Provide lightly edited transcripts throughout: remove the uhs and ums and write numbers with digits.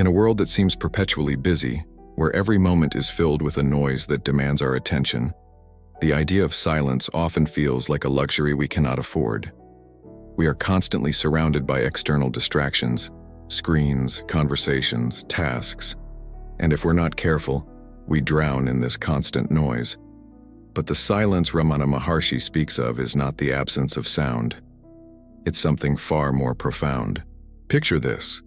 In a world that seems perpetually busy, where every moment is filled with a noise that demands our attention, the idea of silence often feels like a luxury we cannot afford. We are constantly surrounded by external distractions, screens, conversations, tasks, and if we're not careful, we drown in this constant noise. But the silence Ramana Maharshi speaks of is not the absence of sound. It's something far more profound. Picture this.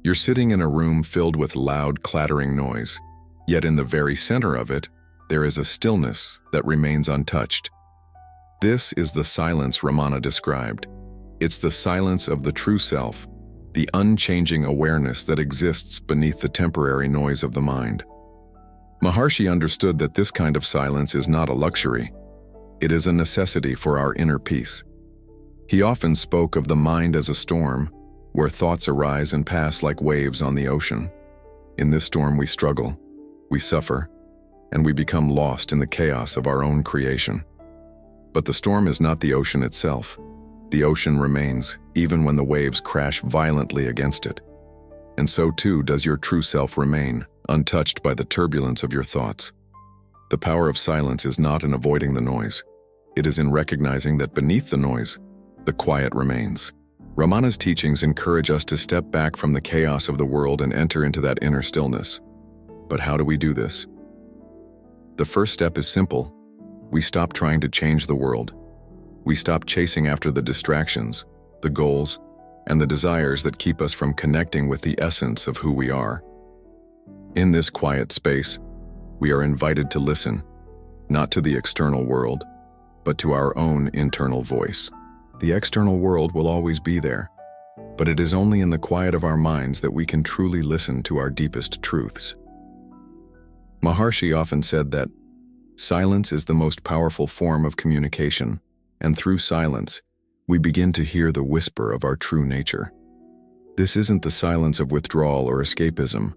You're sitting in a room filled with loud, clattering noise, yet in the very center of it, there is a stillness that remains untouched. This is the silence Ramana described. It's the silence of the true self, the unchanging awareness that exists beneath the temporary noise of the mind. Maharshi understood that this kind of silence is not a luxury. It is a necessity for our inner peace. He often spoke of the mind as a storm, where thoughts arise and pass like waves on the ocean. In this storm we struggle, we suffer, and we become lost in the chaos of our own creation. But the storm is not the ocean itself. The ocean remains, even when the waves crash violently against it. And so too does your true self remain, untouched by the turbulence of your thoughts. The power of silence is not in avoiding the noise. It is in recognizing that beneath the noise, the quiet remains. Ramana's teachings encourage us to step back from the chaos of the world and enter into that inner stillness. But how do we do this? The first step is simple. We stop trying to change the world. We stop chasing after the distractions, the goals, and the desires that keep us from connecting with the essence of who we are. In this quiet space, we are invited to listen, not to the external world, but to our own internal voice. The external world will always be there, but it is only in the quiet of our minds that we can truly listen to our deepest truths. Maharshi often said that silence is the most powerful form of communication, and through silence, we begin to hear the whisper of our true nature. This isn't the silence of withdrawal or escapism.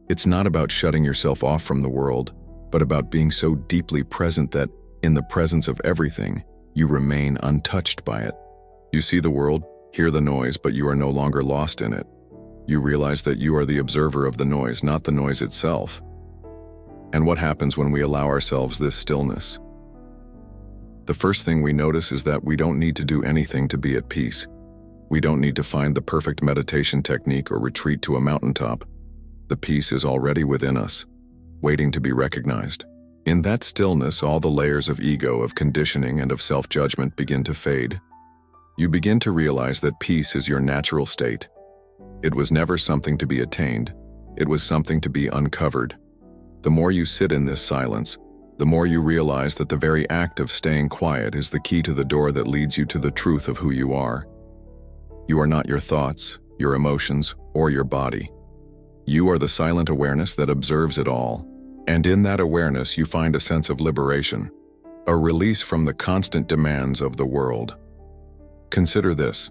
It's not about shutting yourself off from the world, but about being so deeply present that, in the presence of everything, you remain untouched by it. You see the world, hear the noise, but you are no longer lost in it. You realize that you are the observer of the noise, not the noise itself. And what happens when we allow ourselves this stillness? The first thing we notice is that we don't need to do anything to be at peace. We don't need to find the perfect meditation technique or retreat to a mountaintop. The peace is already within us, waiting to be recognized. In that stillness, all the layers of ego, of conditioning, and of self-judgment begin to fade. You begin to realize that peace is your natural state. It was never something to be attained. It was something to be uncovered. The more you sit in this silence, the more you realize that the very act of staying quiet is the key to the door that leads you to the truth of who you are. You are not your thoughts, your emotions, or your body. You are the silent awareness that observes it all, and in that awareness you find a sense of liberation, a release from the constant demands of the world. Consider this.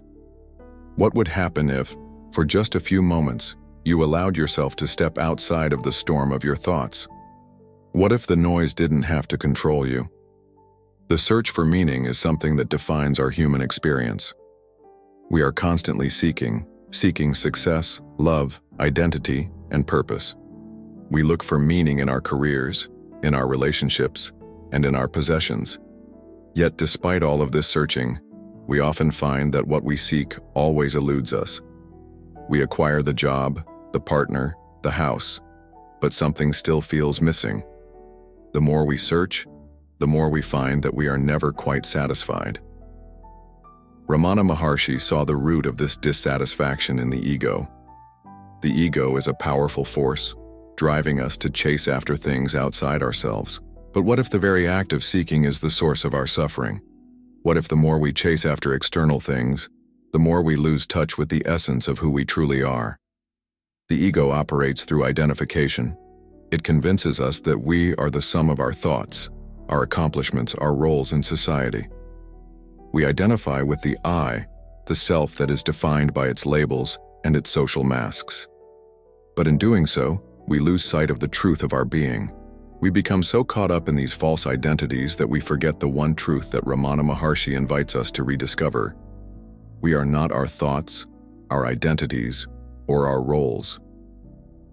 What would happen if, for just a few moments, you allowed yourself to step outside of the storm of your thoughts? What if the noise didn't have to control you? The search for meaning is something that defines our human experience. We are constantly seeking success, love, identity, and purpose. We look for meaning in our careers, in our relationships, and in our possessions. Yet despite all of this searching, we often find that what we seek always eludes us. We acquire the job, the partner, the house, but something still feels missing. The more we search, the more we find that we are never quite satisfied. Ramana Maharshi saw the root of this dissatisfaction in the ego. The ego is a powerful force, driving us to chase after things outside ourselves. But what if the very act of seeking is the source of our suffering? What if the more we chase after external things, the more we lose touch with the essence of who we truly are? The ego operates through identification. It convinces us that we are the sum of our thoughts, our accomplishments, our roles in society. We identify with the I, the self that is defined by its labels and its social masks. But in doing so, we lose sight of the truth of our being. We become so caught up in these false identities that we forget the one truth that Ramana Maharshi invites us to rediscover. We are not our thoughts, our identities, or our roles.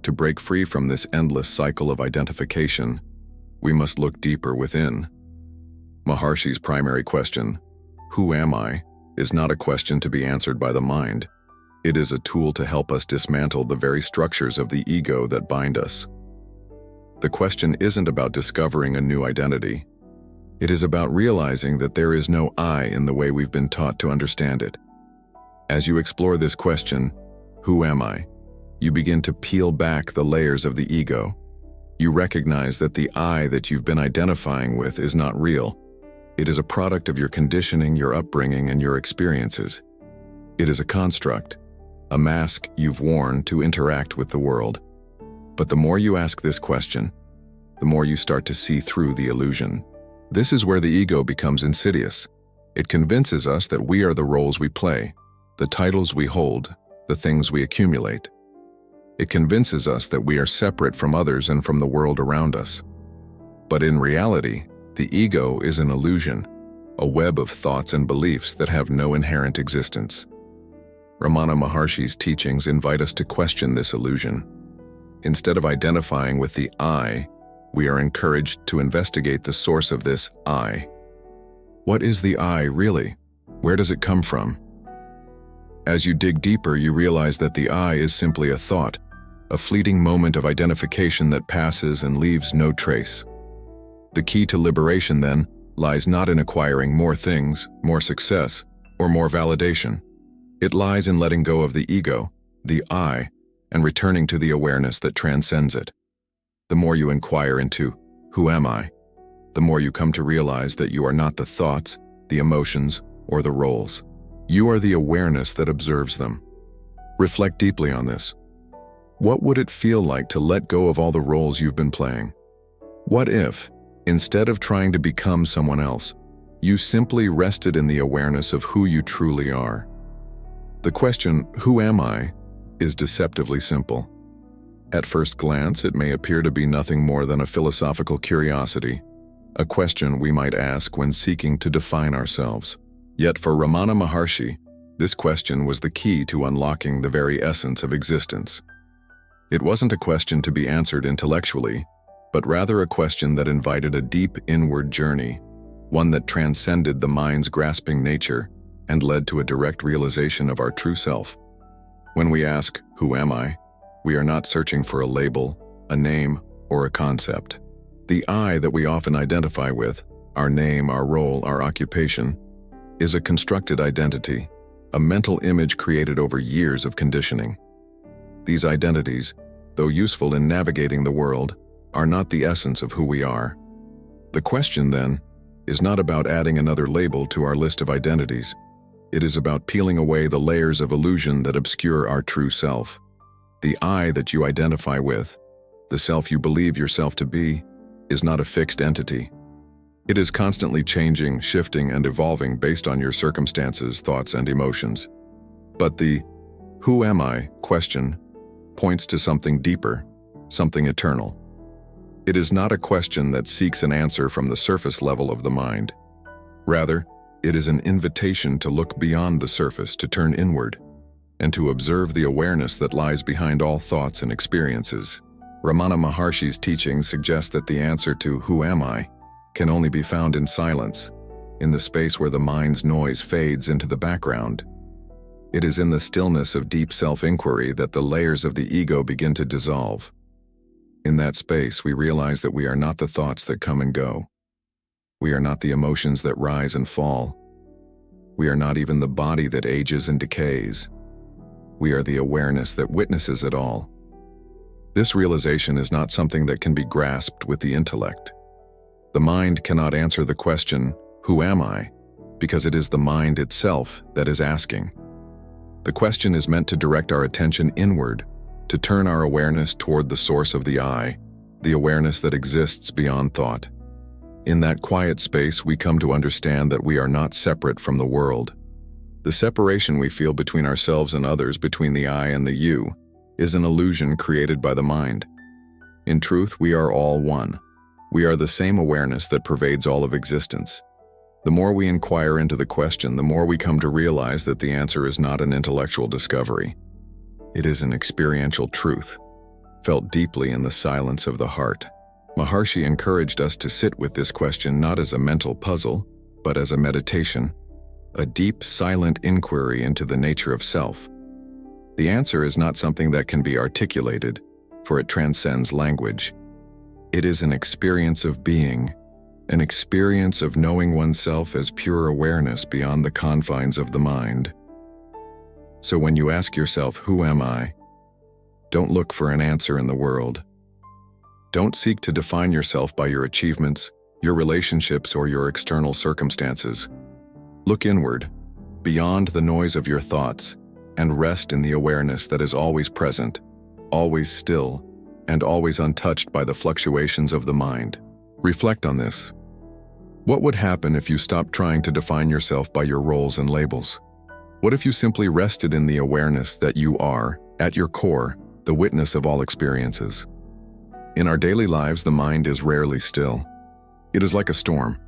To break free from this endless cycle of identification, we must look deeper within. Maharshi's primary question, "Who am I?" is not a question to be answered by the mind. It is a tool to help us dismantle the very structures of the ego that bind us. The question isn't about discovering a new identity. It is about realizing that there is no I in the way we've been taught to understand it. As you explore this question, "Who am I?" you begin to peel back the layers of the ego. You recognize that the I that you've been identifying with is not real. It is a product of your conditioning, your upbringing, and your experiences. It is a construct, a mask you've worn to interact with the world. But the more you ask this question, the more you start to see through the illusion. This is where the ego becomes insidious. It convinces us that we are the roles we play, the titles we hold, the things we accumulate. It convinces us that we are separate from others and from the world around us. But in reality, the ego is an illusion, a web of thoughts and beliefs that have no inherent existence. Ramana Maharshi's teachings invite us to question this illusion. Instead of identifying with the I, we are encouraged to investigate the source of this I. What is the I really? Where does it come from? As you dig deeper, you realize that the I is simply a thought, a fleeting moment of identification that passes and leaves no trace. The key to liberation, then, lies not in acquiring more things, more success, or more validation. It lies in letting go of the ego, the I, and returning to the awareness that transcends it. The more you inquire into, "Who am I?" the more you come to realize that you are not the thoughts, the emotions, or the roles. You are the awareness that observes them. Reflect deeply on this. What would it feel like to let go of all the roles you've been playing? What if, instead of trying to become someone else, you simply rested in the awareness of who you truly are? The question, "Who am I?" is deceptively simple. At first glance, it may appear to be nothing more than a philosophical curiosity, a question we might ask when seeking to define ourselves. Yet for Ramana Maharshi, this question was the key to unlocking the very essence of existence. It wasn't a question to be answered intellectually, but rather a question that invited a deep inward journey, one that transcended the mind's grasping nature and led to a direct realization of our true self. When we ask, "Who am I?" we are not searching for a label, a name, or a concept. The I that we often identify with, our name, our role, our occupation, is a constructed identity, a mental image created over years of conditioning. These identities, though useful in navigating the world, are not the essence of who we are. The question, then, is not about adding another label to our list of identities. It is about peeling away the layers of illusion that obscure our true self. The I that you identify with, the self you believe yourself to be, is not a fixed entity. It is constantly changing, shifting, and evolving based on your circumstances, thoughts, and emotions. But the "Who am I?" question points to something deeper, something eternal. It is not a question that seeks an answer from the surface level of the mind. Rather, it is an invitation to look beyond the surface, to turn inward, and to observe the awareness that lies behind all thoughts and experiences. Ramana Maharshi's teachings suggest that the answer to "Who am I?" can only be found in silence, in the space where the mind's noise fades into the background. It is in the stillness of deep self-inquiry that the layers of the ego begin to dissolve. In that space, we realize that we are not the thoughts that come and go. We are not the emotions that rise and fall. We are not even the body that ages and decays. We are the awareness that witnesses it all. This realization is not something that can be grasped with the intellect. The mind cannot answer the question, "Who am I?" because it is the mind itself that is asking. The question is meant to direct our attention inward, to turn our awareness toward the source of the I, the awareness that exists beyond thought. In that quiet space, we come to understand that we are not separate from the world. The separation we feel between ourselves and others, between the I and the you, is an illusion created by the mind. In truth, we are all one. We are the same awareness that pervades all of existence. The more we inquire into the question, the more we come to realize that the answer is not an intellectual discovery. It is an experiential truth. felt deeply in the silence of the heart. Maharshi encouraged us to sit with this question not as a mental puzzle, but as a meditation, a deep, silent inquiry into the nature of self. The answer is not something that can be articulated, for it transcends language. It is an experience of being, an experience of knowing oneself as pure awareness beyond the confines of the mind. So when you ask yourself, "Who am I?" don't look for an answer in the world. Don't seek to define yourself by your achievements, your relationships, or your external circumstances. Look inward, beyond the noise of your thoughts, and rest in the awareness that is always present, always still, and always untouched by the fluctuations of the mind. Reflect on this. What would happen if you stopped trying to define yourself by your roles and labels? What if you simply rested in the awareness that you are, at your core, the witness of all experiences? In our daily lives, the mind is rarely still. It is like a storm,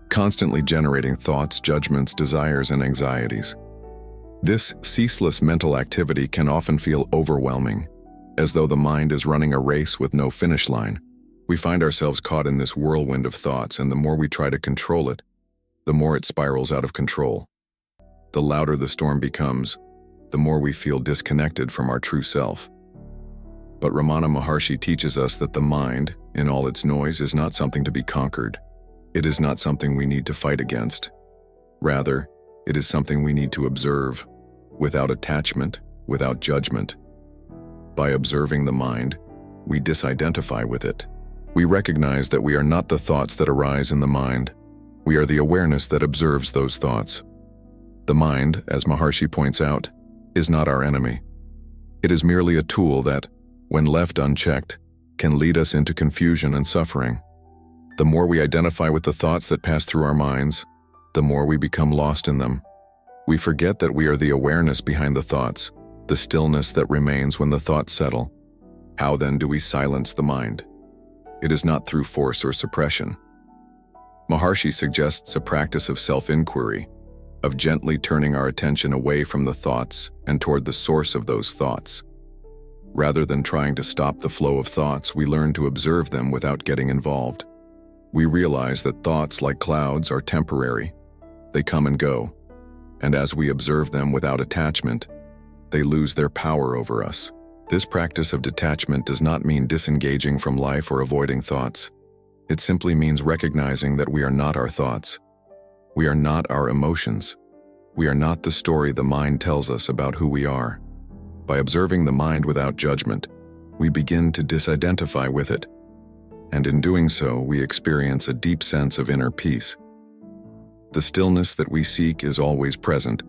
constantly generating thoughts, judgments, desires, and anxieties. This ceaseless mental activity can often feel overwhelming, as though the mind is running a race with no finish line. We find ourselves caught in this whirlwind of thoughts, and the more we try to control it, the more it spirals out of control. The louder the storm becomes, the more we feel disconnected from our true self. But Ramana Maharshi teaches us that the mind, in all its noise, is not something to be conquered. It is not something we need to fight against. Rather, it is something we need to observe, without attachment, without judgment. By observing the mind, we disidentify with it. We recognize that we are not the thoughts that arise in the mind. We are the awareness that observes those thoughts. The mind, as Maharshi points out, is not our enemy. It is merely a tool that, when left unchecked, can lead us into confusion and suffering. The more we identify with the thoughts that pass through our minds, the more we become lost in them. We forget that we are the awareness behind the thoughts, the stillness that remains when the thoughts settle. How then do we silence the mind? It is not through force or suppression. Maharshi suggests a practice of self-inquiry, of gently turning our attention away from the thoughts and toward the source of those thoughts. Rather than trying to stop the flow of thoughts, we learn to observe them without getting involved. We realize that thoughts, like clouds, are temporary. They come and go, and as we observe them without attachment, they lose their power over us. This practice of detachment does not mean disengaging from life or avoiding thoughts. It simply means recognizing that we are not our thoughts. We are not our emotions. We are not the story the mind tells us about who we are. By observing the mind without judgment, we begin to disidentify with it, and in doing so, we experience a deep sense of inner peace. The stillness that we seek is always present,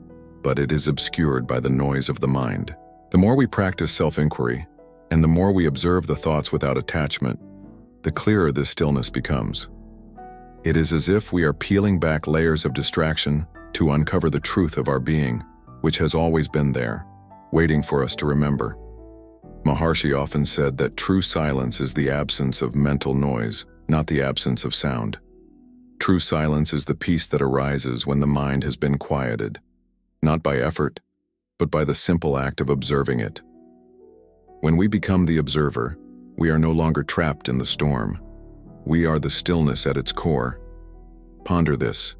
but it is obscured by the noise of the mind. The more we practice self-inquiry, and the more we observe the thoughts without attachment, the clearer this stillness becomes. It is as if we are peeling back layers of distraction to uncover the truth of our being, which has always been there, waiting for us to remember. Maharshi often said that true silence is the absence of mental noise, not the absence of sound. True silence is the peace that arises when the mind has been quieted, not by effort, but by the simple act of observing it. When we become the observer, we are no longer trapped in the storm. We are the stillness at its core. Ponder this.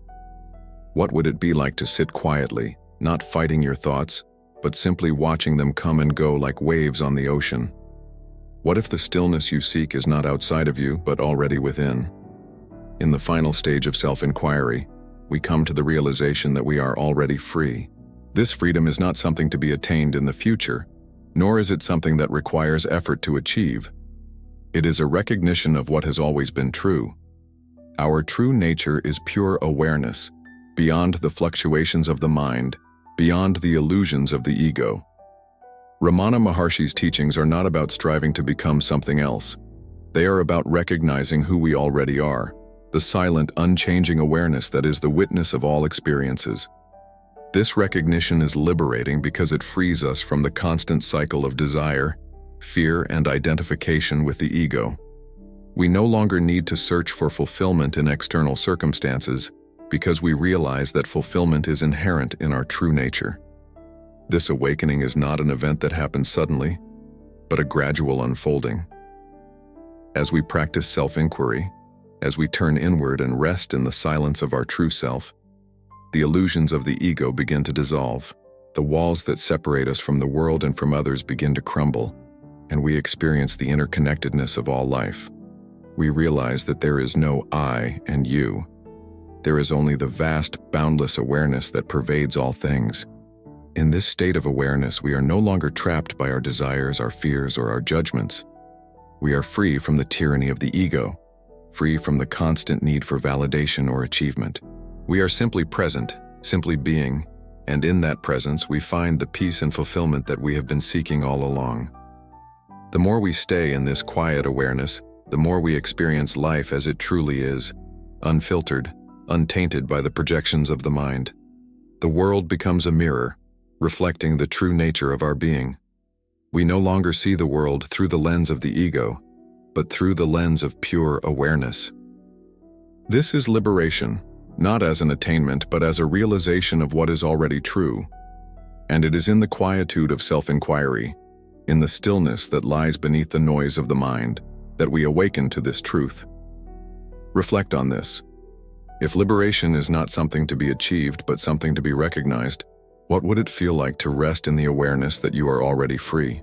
What would it be like to sit quietly, not fighting your thoughts, but simply watching them come and go like waves on the ocean? What if the stillness you seek is not outside of you, but already within? In the final stage of self-inquiry, we come to the realization that we are already free. This freedom is not something to be attained in the future, nor is it something that requires effort to achieve. It is a recognition of what has always been true. Our true nature is pure awareness, beyond the fluctuations of the mind, beyond the illusions of the ego. Ramana Maharshi's teachings are not about striving to become something else. They are about recognizing who we already are, the silent, unchanging awareness that is the witness of all experiences. This recognition is liberating because it frees us from the constant cycle of desire, fear, and identification with the ego. We no longer need to search for fulfillment in external circumstances because we realize that fulfillment is inherent in our true nature. This awakening is not an event that happens suddenly. but a gradual unfolding. As we practice self-inquiry, as we turn inward and rest in the silence of our true self, the illusions of the ego begin to dissolve, the walls that separate us from the world and from others begin to crumble, and we experience the interconnectedness of all life. We realize that there is no I and you. There is only the vast, boundless awareness that pervades all things. In this state of awareness, we are no longer trapped by our desires, our fears, or our judgments. We are free from the tyranny of the ego, free from the constant need for validation or achievement. We are simply present, simply being, and in that presence we find the peace and fulfillment that we have been seeking all along. The more we stay in this quiet awareness, the more we experience life as it truly is, unfiltered, untainted by the projections of the mind. The world becomes a mirror, reflecting the true nature of our being. We no longer see the world through the lens of the ego, but through the lens of pure awareness. This is liberation, not as an attainment, but as a realization of what is already true. And it is in the quietude of self-inquiry, in the stillness that lies beneath the noise of the mind, that we awaken to this truth. Reflect on this. If liberation is not something to be achieved, but something to be recognized, what would it feel like to rest in the awareness that you are already free?